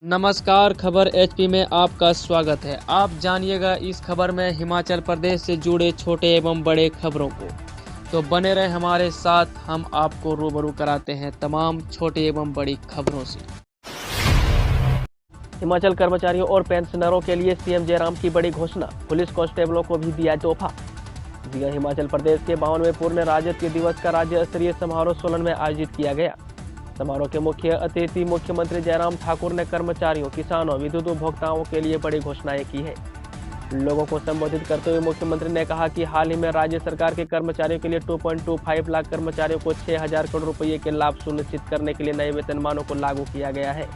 नमस्कार, खबर एचपी में आपका स्वागत है। आप जानिएगा इस खबर में हिमाचल प्रदेश से जुड़े छोटे एवं बड़े खबरों को। तो बने रहे हमारे साथ, हम आपको रूबरू कराते हैं तमाम छोटी एवं बड़ी खबरों से। हिमाचल कर्मचारियों और पेंशनरों के लिए सीएम जयराम की बड़ी घोषणा, पुलिस कांस्टेबलों को भी दिया तोहफा। जी हां, हिमाचल प्रदेश के 52वें पूर्ण राज्यत्व दिवस का राज्य स्तरीय समारोह सोलन में आयोजित किया गया। समारोह के मुख्य अतिथि मुख्यमंत्री जयराम ठाकुर ने कर्मचारियों, किसानों, विद्युत उपभोक्ताओं के लिए बड़ी घोषणाएं की है। लोगों को संबोधित करते हुए मुख्यमंत्री ने कहा कि हाल ही में राज्य सरकार के कर्मचारियों के लिए 2.25 लाख कर्मचारियों को 6,000 करोड़ रुपये के लाभ सुनिश्चित करने के लिए नए वेतनमानों को लागू किया गया है,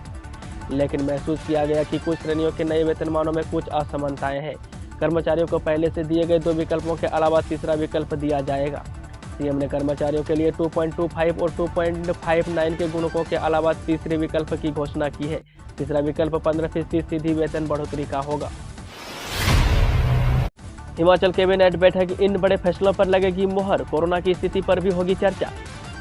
लेकिन महसूस किया गया कि कुछ श्रेणियों के नए वेतनमानों में कुछ असमानताएं हैं। कर्मचारियों को पहले से दिए गए 2 विकल्पों के अलावा तीसरा विकल्प दिया जाएगा। सीएम ने कर्मचारियों के लिए 2.25 और 2.59 के गुणकों के अलावा तीसरे विकल्प की घोषणा की है। तीसरा विकल्प 15% सीधी वेतन बढ़ोतरी का होगा। हिमाचल कैबिनेट बैठक, इन बड़े फैसलों पर लगेगी मुहर, कोरोना की स्थिति पर भी होगी चर्चा।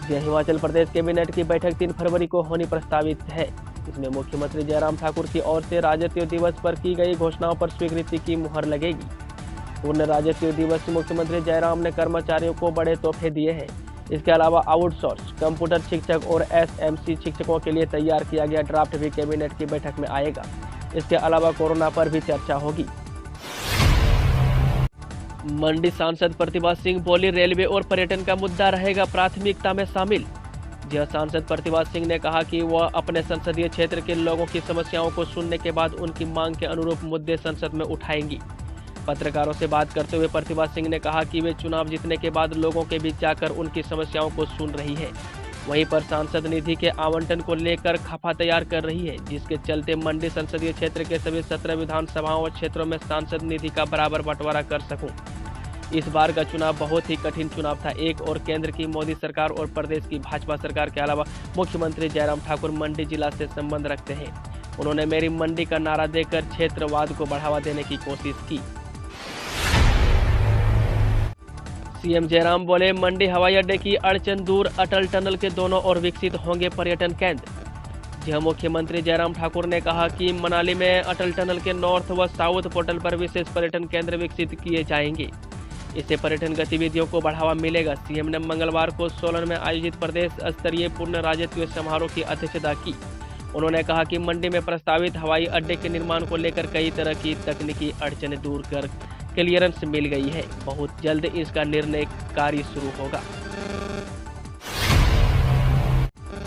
हिमाचल प्रदेश कैबिनेट की बैठक 3 फरवरी को होनी प्रस्तावित है। इसमें मुख्यमंत्री जयराम ठाकुर की ओर से राज्यत्व दिवस पर की गई घोषणाओं पर स्वीकृति की मुहर लगेगी। पूर्ण राज्यत्व दिवस मुख्यमंत्री जयराम ने कर्मचारियों को बड़े तोहफे दिए हैं। इसके अलावा आउटसोर्स कंप्यूटर शिक्षक और एसएमसी शिक्षकों के लिए तैयार किया गया ड्राफ्ट भी कैबिनेट की बैठक में आएगा। इसके अलावा कोरोना पर भी चर्चा होगी। मंडी सांसद प्रतिभा सिंह बोली, रेलवे और पर्यटन का मुद्दा रहेगा प्राथमिकता में शामिल। यह सांसद प्रतिभा सिंह ने कहा कि वह अपने संसदीय क्षेत्र के लोगों की समस्याओं को सुनने के बाद उनकी मांग के अनुरूप मुद्दे संसद में उठाएंगी। पत्रकारों से बात करते हुए प्रतिभा सिंह ने कहा कि वे चुनाव जीतने के बाद लोगों के बीच जाकर उनकी समस्याओं को सुन रही है। वहीं पर सांसद निधि के आवंटन को लेकर खाका तैयार कर रही है, जिसके चलते मंडी संसदीय क्षेत्र के सभी 17 विधानसभाओं और क्षेत्रों में सांसद निधि का बराबर बंटवारा कर सकूं। इस बार का चुनाव बहुत ही कठिन चुनाव था। एक और केंद्र की मोदी सरकार और प्रदेश की भाजपा सरकार के अलावा मुख्यमंत्री जयराम ठाकुर मंडी जिला से संबंध रखते हैं। उन्होंने मेरी मंडी का नारा देकर क्षेत्रवाद को बढ़ावा देने की कोशिश की। सीएम जयराम बोले, मंडी हवाई अड्डे की अड़चन दूर, अटल टनल के दोनों ओर विकसित होंगे पर्यटन केंद्र। जहां मुख्यमंत्री जयराम ठाकुर ने कहा कि मनाली में अटल टनल के नॉर्थ व साउथ पोर्टल पर विशेष पर्यटन केंद्र विकसित किए जाएंगे। इससे पर्यटन गतिविधियों को बढ़ावा मिलेगा। सीएम ने मंगलवार को सोलन में आयोजित प्रदेश स्तरीय पूर्ण राज्यत्व समारोह की अध्यक्षता की। उन्होंने कहा कि मंडी में प्रस्तावित हवाई अड्डे के निर्माण को लेकर कई तरह की तकनीकी अड़चनें दूर कर क्लियरेंस मिल गई है। बहुत जल्द इसका निर्णय कार्य शुरू होगा।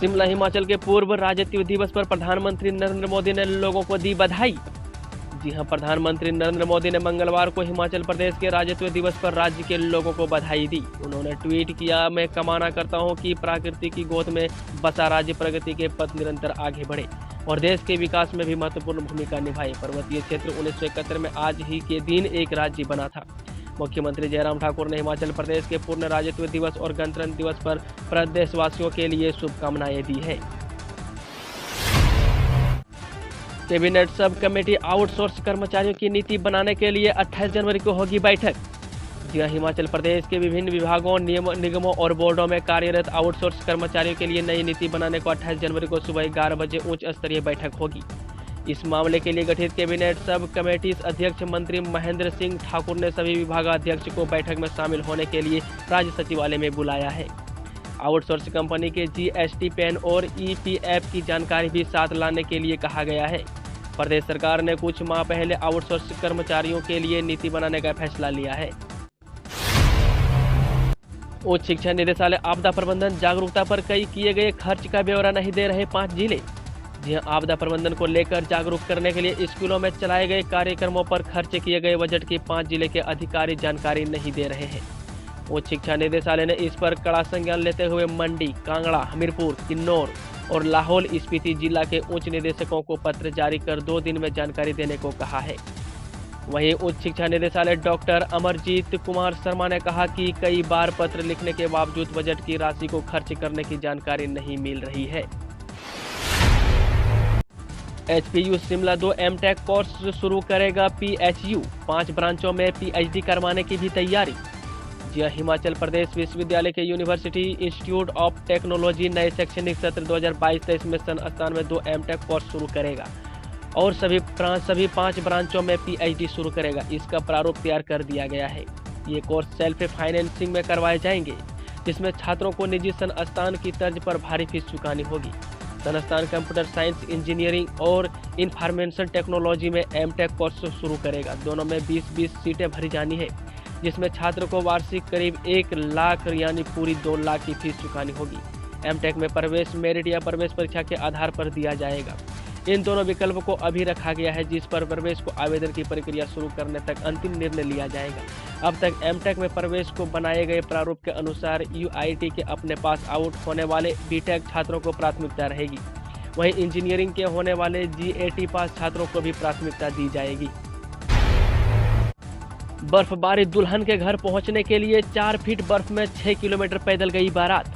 शिमला, हिमाचल के पूर्व राज्यत्व दिवस पर प्रधानमंत्री नरेंद्र मोदी ने लोगों को दी बधाई। जी हां, प्रधानमंत्री नरेंद्र मोदी ने मंगलवार को हिमाचल प्रदेश के राज्यत्व दिवस पर राज्य के लोगों को बधाई दी। उन्होंने ट्वीट किया, मैं कामना करता हूं कि प्रकृति की गोद में बसा राज्य प्रगति के पथ निरंतर आगे बढ़े और देश के विकास में भी महत्वपूर्ण भूमिका निभाए। पर्वतीय क्षेत्र 1971 में आज ही के दिन एक राज्य बना था। मुख्यमंत्री जयराम ठाकुर ने हिमाचल प्रदेश के पूर्ण राज्यत्व दिवस और गणतंत्र दिवस पर प्रदेशवासियों के लिए शुभकामनाएं दी है। कैबिनेट सब कमेटी, आउटसोर्स कर्मचारियों की नीति बनाने के लिए 28 जनवरी को होगी बैठक। हिमाचल प्रदेश के विभिन्न विभागों, निगमों और बोर्डों में कार्यरत आउटसोर्स कर्मचारियों के लिए नई नीति बनाने को 28 जनवरी को सुबह 11 बजे उच्च स्तरीय बैठक होगी। इस मामले के लिए गठित कैबिनेट सब कमेटी अध्यक्ष मंत्री महेंद्र सिंह ठाकुर ने सभी विभागाध्यक्ष को बैठक में शामिल होने के लिए राज्य सचिवालय में बुलाया है। आउटसोर्स कंपनी के जीएसटी पैन और ईपीएफ की जानकारी भी साथ लाने के लिए कहा गया है। प्रदेश सरकार ने कुछ माह पहले आउटसोर्स कर्मचारियों के लिए नीति बनाने का फैसला लिया है। उच्च शिक्षा निदेशालय आपदा प्रबंधन जागरूकता पर कई किए गए खर्च का ब्यौरा नहीं दे रहे 5 जिले। जी आपदा प्रबंधन को लेकर जागरूक करने के लिए स्कूलों में चलाए गए कार्यक्रमों पर खर्च किए गए बजट की 5 जिले के अधिकारी जानकारी नहीं दे रहे हैं। उच्च शिक्षा निदेशालय ने इस पर कड़ा संज्ञान लेते हुए मंडी, कांगड़ा, हमीरपुर, किन्नौर और लाहौल स्पीति जिला के उच्च निदेशकों को पत्र जारी कर 2 दिन में जानकारी देने को कहा है। वहीं उच्च शिक्षा निदेशालय डॉक्टर अमरजीत कुमार शर्मा ने कहा कि कई बार पत्र लिखने के बावजूद बजट की राशि को खर्च करने की जानकारी नहीं मिल रही है। एचपीयू शिमला 2 एमटेक कोर्स शुरू करेगा। पीएचयू 5 ब्रांचों में पीएचडी करवाने की भी तैयारी। हिमाचल प्रदेश विश्वविद्यालय के यूनिवर्सिटी इंस्टीट्यूट ऑफ टेक्नोलॉजी नए शैक्षणिक सत्र 2022-23 में संस्थान में 2 एमटेक कोर्स शुरू करेगा। और सभी 5 ब्रांचों में PhD शुरू करेगा। इसका प्रारूप तैयार कर दिया गया है। ये कोर्स सेल्फ फाइनेंसिंग में करवाए जाएंगे, जिसमें छात्रों को निजी संस्थान की तर्ज पर भारी फीस चुकानी होगी। संस्थान कंप्यूटर साइंस, इंजीनियरिंग और इंफॉर्मेशन टेक्नोलॉजी में M.Tech कोर्स शुरू करेगा। दोनों में 20-20 सीटें भरी जानी है, जिसमें छात्र को वार्षिक करीब 1 लाख यानी पूरी 2 लाख की फीस चुकानी होगी। M.Tech में प्रवेश मेरिट या प्रवेश परीक्षा के आधार पर दिया जाएगा। इन दोनों विकल्पों को अभी रखा गया है, जिस पर प्रवेश को आवेदन की प्रक्रिया शुरू करने तक अंतिम निर्णय लिया जाएगा। अब तक M.Tech में प्रवेश को बनाए गए प्रारूप के अनुसार UIT के अपने पास आउट होने वाले B.Tech छात्रों को प्राथमिकता रहेगी। वहीं इंजीनियरिंग के होने वाले GAT पास छात्रों को भी प्राथमिकता दी जाएगी। बर्फबारी, दुल्हन के घर पहुंचने के लिए 4 फीट बर्फ में 6 किलोमीटर पैदल गई बारात।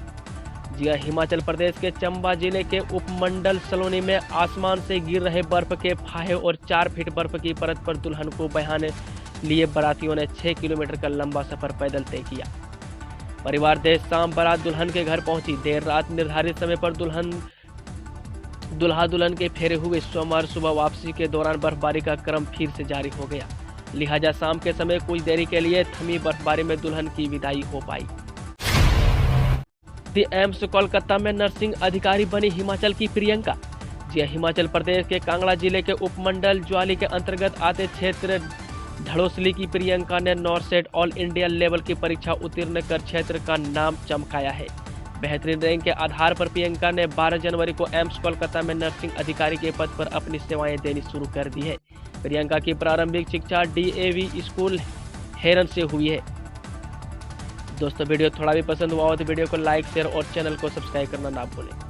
जी, हिमाचल प्रदेश के चंबा जिले के उपमंडल सलोनी में आसमान से गिर रहे बर्फ के फाहे और 4 फीट बर्फ की परत पर दुल्हन को बहाने लिए बारातियों ने 6 किलोमीटर का लंबा सफर पैदल तय किया। परिवार देर शाम बारात दुल्हन के घर पहुंची। देर रात निर्धारित समय पर दूल्हा दुल्हन के फेरे हुए। सोमवार सुबह वापसी के दौरान बर्फबारी का क्रम फिर से जारी हो गया, लिहाजा शाम के समय कुछ देरी के लिए थमी बर्फबारी में दुल्हन की विदाई हो पाई। एम्स कोलकाता में नर्सिंग अधिकारी बनी हिमाचल की प्रियंका। जी, हिमाचल प्रदेश के कांगड़ा जिले के उपमंडल ज्वाली के अंतर्गत आते क्षेत्र धड़ोसली की प्रियंका ने नॉर्सेट ऑल इंडिया लेवल की परीक्षा उत्तीर्ण कर क्षेत्र का नाम चमकाया है। बेहतरीन रैंक के आधार पर प्रियंका ने 12 जनवरी को एम्स कोलकाता में नर्सिंग अधिकारी के पद पर अपनी सेवाएं देनी शुरू कर दी है। प्रियंका की प्रारंभिक शिक्षा DAV स्कूल हेरन से हुई है। दोस्तों, वीडियो थोड़ा भी पसंद हुआ हो तो वीडियो को लाइक, शेयर और चैनल को सब्सक्राइब करना ना भूलें।